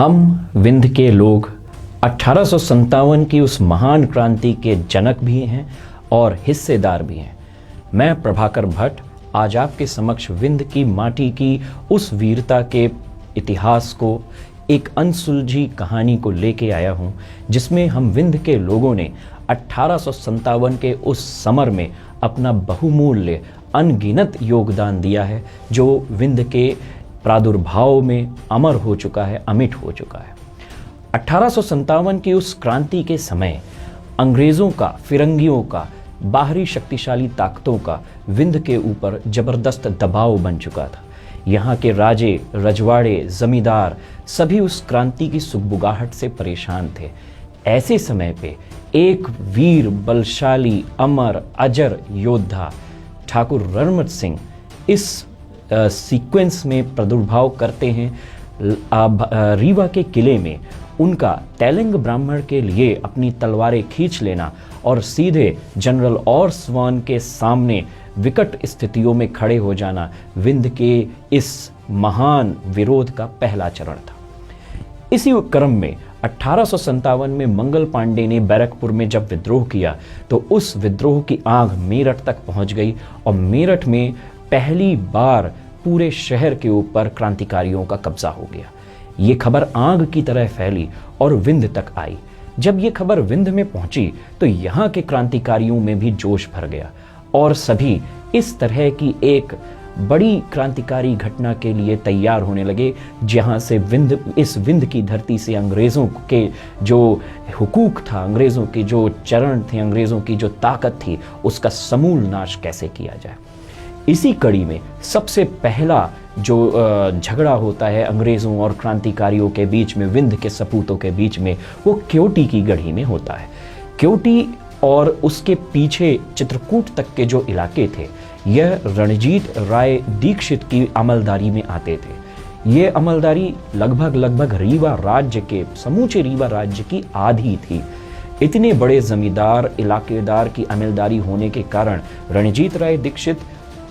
हम विंध्य के लोग 1857 की उस महान क्रांति के जनक भी हैं और हिस्सेदार भी हैं। मैं प्रभाकर भट्ट आज आपके समक्ष विंध्य की माटी की उस वीरता के इतिहास को, एक अनसुलझी कहानी को लेके आया हूं, जिसमें हम विंध्य के लोगों ने 1857 के उस समर में अपना बहुमूल्य अनगिनत योगदान दिया है, जो विंध्य के प्रादुर्भाव में अमर हो चुका है, अमिट हो चुका है। 1857 की उस क्रांति के समय अंग्रेज़ों का, फिरंगियों का, बाहरी शक्तिशाली ताकतों का विंध्य के ऊपर जबरदस्त दबाव बन चुका था। यहाँ के राजे, रजवाड़े, जमींदार सभी उस क्रांति की सुगबुगाहट से परेशान थे। ऐसे समय पे एक वीर, बलशाली, अमर, अजर योद्धा ठाकुर रणमत सिंह इस सीक्वेंस में प्रादुर्भाव करते हैं। रीवा के किले में उनका तेलंग ब्राह्मण के लिए अपनी तलवारें खींच लेना और सीधे जनरल और स्वान के सामने विकट स्थितियों में खड़े हो जाना विंध्य के इस महान विरोध का पहला चरण था। इसी क्रम में 1857 में मंगल पांडे ने बैरकपुर में जब विद्रोह किया तो उस विद्रोह की आग मेरठ तक पहुंच गई और मेरठ में पहली बार पूरे शहर के ऊपर क्रांतिकारियों का कब्जा हो गया। ये खबर आग की तरह फैली और विंध्य तक आई। जब ये खबर विंध्य में पहुंची तो यहाँ के क्रांतिकारियों में भी जोश भर गया और सभी इस तरह की एक बड़ी क्रांतिकारी घटना के लिए तैयार होने लगे, जहां से इस विंध्य की धरती से अंग्रेज़ों के जो हुकूक था, अंग्रेज़ों के जो चरण थे, अंग्रेज़ों की जो ताकत थी, उसका समूल नाश कैसे किया जाए। इसी कड़ी में सबसे पहला जो झगड़ा होता है अंग्रेज़ों और क्रांतिकारियों के बीच में, विंध्य के सपूतों के बीच में, वो क्योटी की गढ़ी में होता है। क्योटी और उसके पीछे चित्रकूट तक के जो इलाके थे, यह रणजीत राय दीक्षित की अमलदारी में आते थे। ये अमलदारी लगभग रीवा राज्य के, समूचे रीवा राज्य की आधी थी। इतने बड़े जमींदार, इलाकेदार की अमलदारी होने के कारण रणजीत राय दीक्षित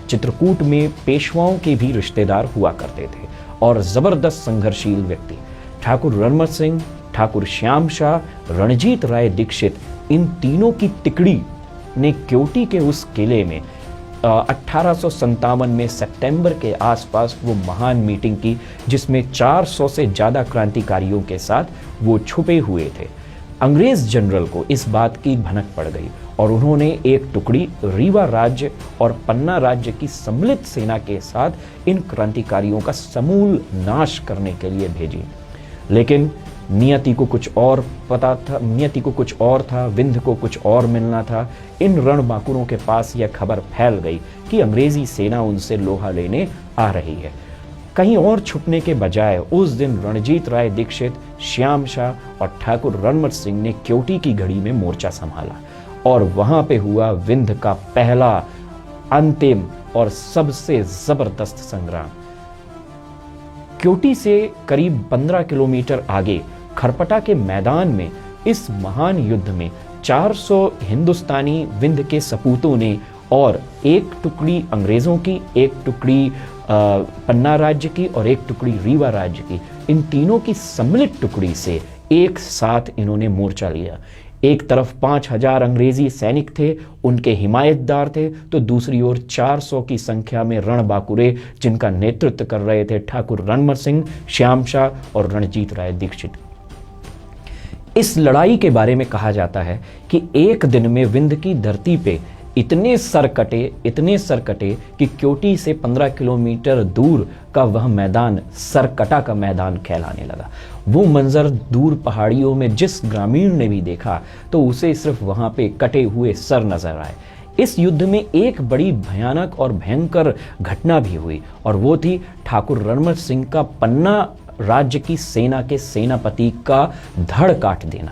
चित्रकूट में पेशवाओं के भी रिश्तेदार हुआ करते थे और जबरदस्त संघर्षशील व्यक्ति। ठाकुर रणमत सिंह, ठाकुर श्याम शाह, रणजीत राय दीक्षित, इन तीनों की तिकड़ी ने क्योटी के उस किले में 1857 में सितंबर के आसपास वो महान मीटिंग की, जिसमें 400 से ज़्यादा क्रांतिकारियों के साथ वो छुपे हुए थे। अंग्रेज जनरल को इस बात की भनक पड़ गई और उन्होंने एक टुकड़ी रीवा राज्य और पन्ना राज्य की सम्मिलित सेना के साथ इन क्रांतिकारियों का समूल नाश करने के लिए भेजी। लेकिन नियति को कुछ और पता था, नियति को कुछ और था, विंध्य को कुछ और मिलना था। इन रणबांकुरों के पास यह खबर फैल गई कि अंग्रेजी सेना उनसे लोहा लेने आ रही है। कहीं और छुपने के बजाय उस दिन रणजीत राय दीक्षित, श्याम शाह और ठाकुर रणमत सिंह ने क्योटी की घड़ी में मोर्चा संभाला और वहां पे हुआ विंध्य का पहला, अंतिम और सबसे जबरदस्त संग्राम। क्योटी से करीब 15 किलोमीटर आगे खरपटा के मैदान में इस महान युद्ध में 400 हिंदुस्तानी विंध्य के सपूतों ने और एक टुकड़ी अंग्रेजों की, एक टुकड़ी पन्ना राज्य की और एक टुकड़ी रीवा राज्य की, इन तीनों की सम्मिलित टुकड़ी से एक साथ इन्होंने मोर्चा लिया। एक तरफ 5000 अंग्रेजी सैनिक थे, उनके हिमायतदार थे, तो दूसरी ओर 400 की संख्या में रणबांकुरे, जिनका नेतृत्व कर रहे थे ठाकुर रणमत सिंह, श्याम शाह और रणजीत राय दीक्षित। इस लड़ाई के बारे में कहा जाता है कि एक दिन में विंध्य की धरती पे इतने सर कटे कि क्योटी से 15 किलोमीटर दूर का वह मैदान सरकटा का मैदान कहलाने लगा। वो मंजर दूर पहाड़ियों में जिस ग्रामीण ने भी देखा तो उसे सिर्फ वहां पे कटे हुए सर नजर आए। इस युद्ध में एक बड़ी भयानक और भयंकर घटना भी हुई और वो थी ठाकुर रणमत सिंह का पन्ना राज्य की सेना के सेनापति का धड़ काट देना।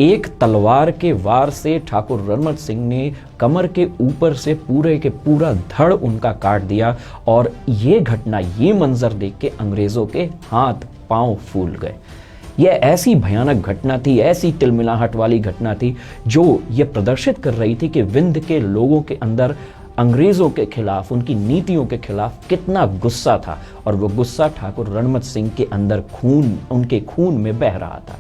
एक तलवार के वार से ठाकुर रणमत सिंह ने कमर के ऊपर से पूरे के पूरा धड़ उनका काट दिया और ये घटना, ये मंजर देख के अंग्रेजों के हाथ पांव फूल गए। यह ऐसी भयानक घटना थी, ऐसी तिलमिलाहट वाली घटना थी, जो ये प्रदर्शित कर रही थी कि विंध्य के लोगों के अंदर अंग्रेज़ों के खिलाफ, उनकी नीतियों के खिलाफ कितना गुस्सा था, और वो गुस्सा ठाकुर रणमत सिंह के अंदर उनके खून में बह रहा था।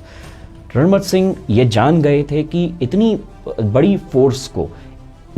रणमत सिंह ये जान गए थे कि इतनी बड़ी फोर्स को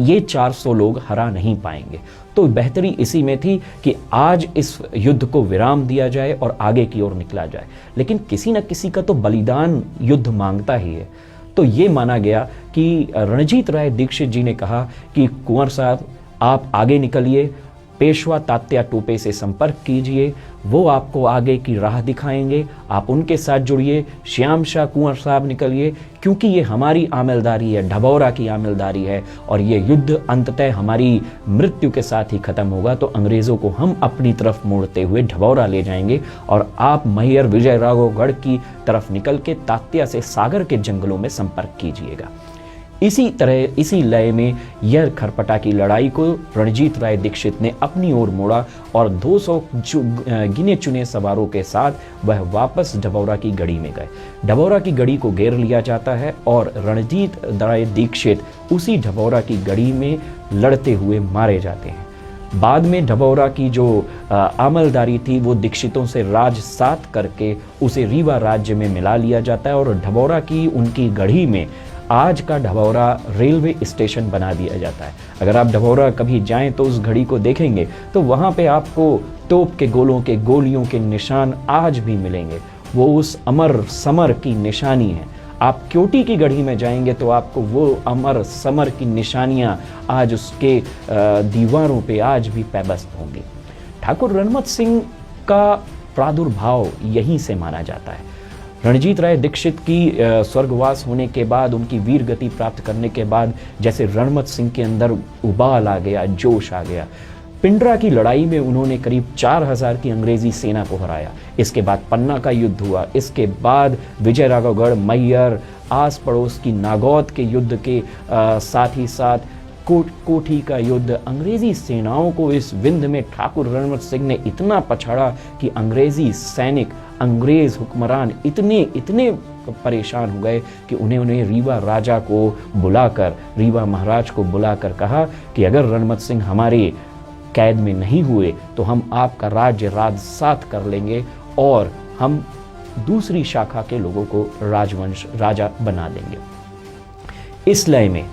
ये 400 लोग हरा नहीं पाएंगे, तो बेहतरी इसी में थी कि आज इस युद्ध को विराम दिया जाए और आगे की ओर निकला जाए। लेकिन किसी न किसी का तो बलिदान युद्ध मांगता ही है। तो ये माना गया कि रणजीत राय दीक्षित जी ने कहा कि कुंवर साहब आप आगे निकलिए, पेशवा तात्या टोपे से संपर्क कीजिए, वो आपको आगे की राह दिखाएंगे, आप उनके साथ जुड़िए। श्याम शाह कुंवर साहब निकलिए, क्योंकि ये हमारी आमिलदारी है, ढबौरा की आमिलदारी है, और ये युद्ध अंततः हमारी मृत्यु के साथ ही खत्म होगा। तो अंग्रेज़ों को हम अपनी तरफ मोड़ते हुए ढबौरा ले जाएंगे, और आप मैहर विजयराघवगढ़ की तरफ निकल के तात्या से सागर के जंगलों में संपर्क कीजिएगा। इसी तरह, इसी लय में यह खरपटा की लड़ाई को रणजीत राय दीक्षित ने अपनी ओर मोड़ा, और 200 गिने चुने सवारों के साथ वह वापस ढबौरा की गढ़ी में गए। ढबौरा की गढ़ी को घेर लिया जाता है, और रणजीत राय दीक्षित उसी ढबौरा की गढ़ी में लड़ते हुए मारे जाते हैं। बाद में ढबौरा की जो आमलदारी थी वो दीक्षितों से राज सात करके उसे रीवा राज्य में मिला लिया जाता है, और ढबौरा की उनकी गढ़ी में आज का ढबौरा रेलवे स्टेशन बना दिया जाता है। अगर आप ढबौरा कभी जाएं तो उस घड़ी को देखेंगे तो वहाँ पे आपको तोप के गोलों के गोलियों के निशान आज भी मिलेंगे। वो उस अमर समर की निशानी है। आप क्योटी की गढ़ी में जाएंगे तो आपको वो अमर समर की निशानियाँ आज उसके दीवारों पे आज भी पैबस्त होंगी। ठाकुर रणमत सिंह का प्रादुर्भाव यहीं से माना जाता है। रणजीत राय दीक्षित की स्वर्गवास होने के बाद, उनकी वीर गति प्राप्त करने के बाद, जैसे रणमत सिंह के अंदर उबाल आ गया, जोश आ गया। पिंडरा की लड़ाई में उन्होंने करीब 4000 की अंग्रेजी सेना को हराया। इसके बाद पन्ना का युद्ध हुआ। इसके बाद विजयराघवगढ़, मैहर, आस पड़ोस की नागौद के युद्ध के साथ ही साथ कोठी का युद्ध। अंग्रेजी सेनाओं को इस विंध्य में ठाकुर रणमत सिंह ने इतना पछाड़ा कि अंग्रेजी सैनिक, अंग्रेज हुक्मरान इतने परेशान हो गए कि उन्हें रीवा राजा को बुलाकर, रीवा महाराज को बुलाकर कहा कि अगर रणमत सिंह हमारे कैद में नहीं हुए तो हम आपका राज्य राजसात कर लेंगे, और हम दूसरी शाखा के लोगों को राजवंश राजा बना देंगे। इस लय में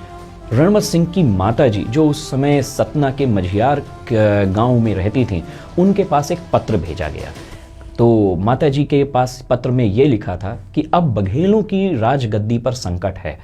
रणमत सिंह की माताजी, जो उस समय सतना के मझियार गांव में रहती थीं, उनके पास एक पत्र भेजा गया। तो माताजी के पास पत्र में ये लिखा था कि अब बघेलों की राजगद्दी पर संकट है,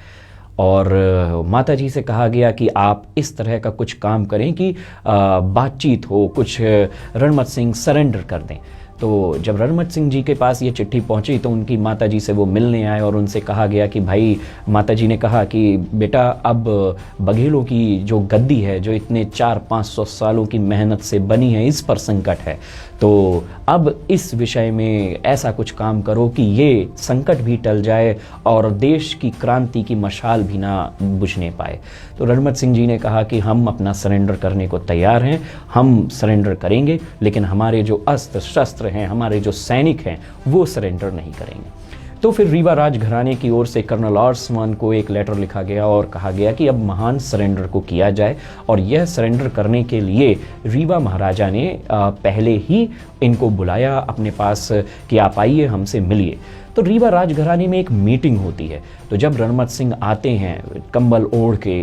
और माताजी से कहा गया कि आप इस तरह का कुछ काम करें कि बातचीत हो, कुछ रणमत सिंह सरेंडर कर दें। तो जब रणमत सिंह जी के पास ये चिट्ठी पहुंची तो उनकी माताजी से वो मिलने आए, और उनसे कहा गया कि भाई, माताजी ने कहा कि बेटा, अब बघेलों की जो गद्दी है, जो इतने 400-500 सालों की मेहनत से बनी है, इस पर संकट है। तो अब इस विषय में ऐसा कुछ काम करो कि ये संकट भी टल जाए और देश की क्रांति की मशाल भी ना बुझने पाए। तो रणमत सिंह जी ने कहा कि हम अपना सरेंडर करने को तैयार हैं, हम सरेंडर करेंगे, लेकिन हमारे जो अस्त्र शस्त्र हैं, हमारे जो सैनिक हैं, वो सरेंडर नहीं करेंगे। तो फिर रीवा राजघराने की ओर से कर्नल ऑर्समान को एक लेटर लिखा गया और कहा गया कि अब महान सरेंडर को किया जाए, और यह सरेंडर करने के लिए रीवा महाराजा ने पहले ही इनको बुलाया अपने पास कि आप आइए, हमसे मिलिए। तो रीवा राजघराने में एक मीटिंग होती है। तो जब रणमत सिंह आते हैं कंबल ओढ़ के,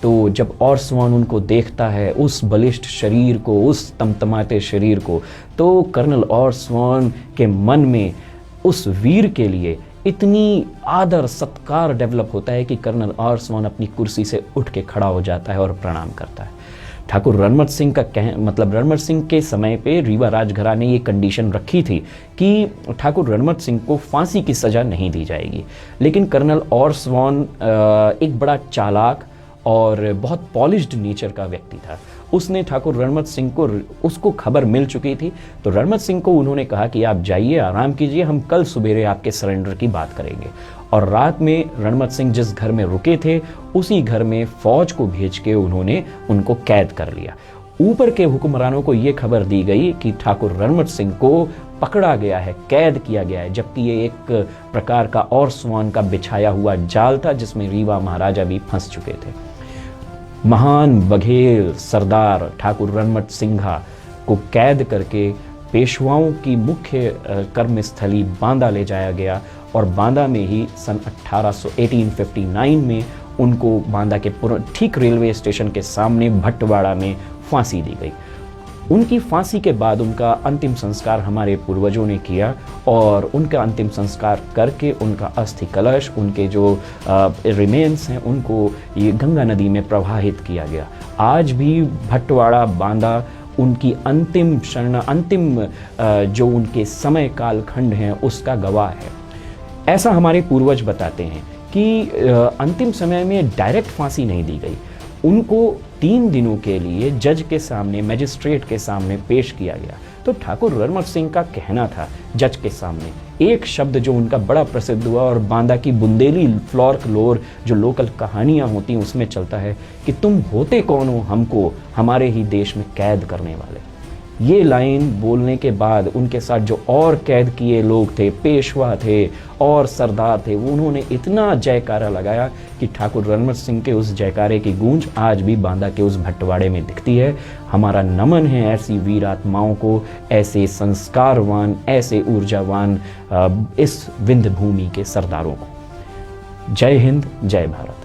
तो जब ऑर्समान उनको देखता है, उस बलिष्ठ शरीर को, उस तमतमाते शरीर को, तो कर्नल ऑर्समान के मन में उस वीर के लिए इतनी आदर सत्कार डेवलप होता है कि कर्नल ऑर्समान अपनी कुर्सी से उठ के खड़ा हो जाता है और प्रणाम करता है। ठाकुर रणमत सिंह का रणमत सिंह के समय पे रीवा राजघराने ने ये कंडीशन रखी थी कि ठाकुर रणमत सिंह को फांसी की सज़ा नहीं दी जाएगी। लेकिन कर्नल ऑर्समान एक बड़ा चालाक और बहुत पॉलिश्ड नेचर का व्यक्ति था। उसने ठाकुर रणमत सिंह को, उसको खबर मिल चुकी थी, तो रणमत सिंह को उन्होंने कहा कि आप जाइए, आराम कीजिए, हम कल सवेरे आपके सरेंडर की बात करेंगे। और रात में रणमत सिंह जिस घर में रुके थे, उसी घर में फौज को भेज के उन्होंने उनको कैद कर लिया। ऊपर के हुक्मरानों को ये खबर दी गई कि ठाकुर रणमत सिंह को पकड़ा गया है, कैद किया गया है, जबकि ये एक प्रकार का ऑर्समान का बिछाया हुआ जाल था जिसमें रीवा महाराजा भी फंस चुके थे। महान बघेल सरदार ठाकुर रणमत सिंघा को कैद करके पेशवाओं की मुख्य कर्मस्थली बांदा ले जाया गया और बांदा में ही सन 1859 में उनको बांदा के ठीक रेलवे स्टेशन के सामने भटवाड़ा में फांसी दी गई। उनकी फांसी के बाद उनका अंतिम संस्कार हमारे पूर्वजों ने किया और उनका अंतिम संस्कार करके उनका अस्थि कलश, उनके जो रिमेन्स हैं, उनको ये गंगा नदी में प्रवाहित किया गया। आज भी भटवाड़ा बांदा उनकी अंतिम जो उनके समय कालखंड हैं उसका गवाह है। ऐसा हमारे पूर्वज बताते हैं कि अंतिम समय में डायरेक्ट फांसी नहीं दी गई, उनको 3 दिनों के लिए जज के सामने, मैजिस्ट्रेट के सामने पेश किया गया। तो ठाकुर रणमत सिंह का कहना था जज के सामने, एक शब्द जो उनका बड़ा प्रसिद्ध हुआ और बांदा की बुंदेली फ्लोर जो लोकल कहानियां होती हैं उसमें चलता है कि तुम होते कौन हो हमको हमारे ही देश में कैद करने वाले। ये लाइन बोलने के बाद उनके साथ जो और कैद किए लोग थे, पेशवा थे और सरदार थे, उन्होंने इतना जयकारा लगाया कि ठाकुर रणमत सिंह के उस जयकारे की गूंज आज भी बांदा के उस भटवाड़े में दिखती है। हमारा नमन है ऐसी वीर आत्माओं को, ऐसे संस्कारवान, ऐसे ऊर्जावान इस विंध्य भूमि के सरदारों को। जय हिंद, जय भारत।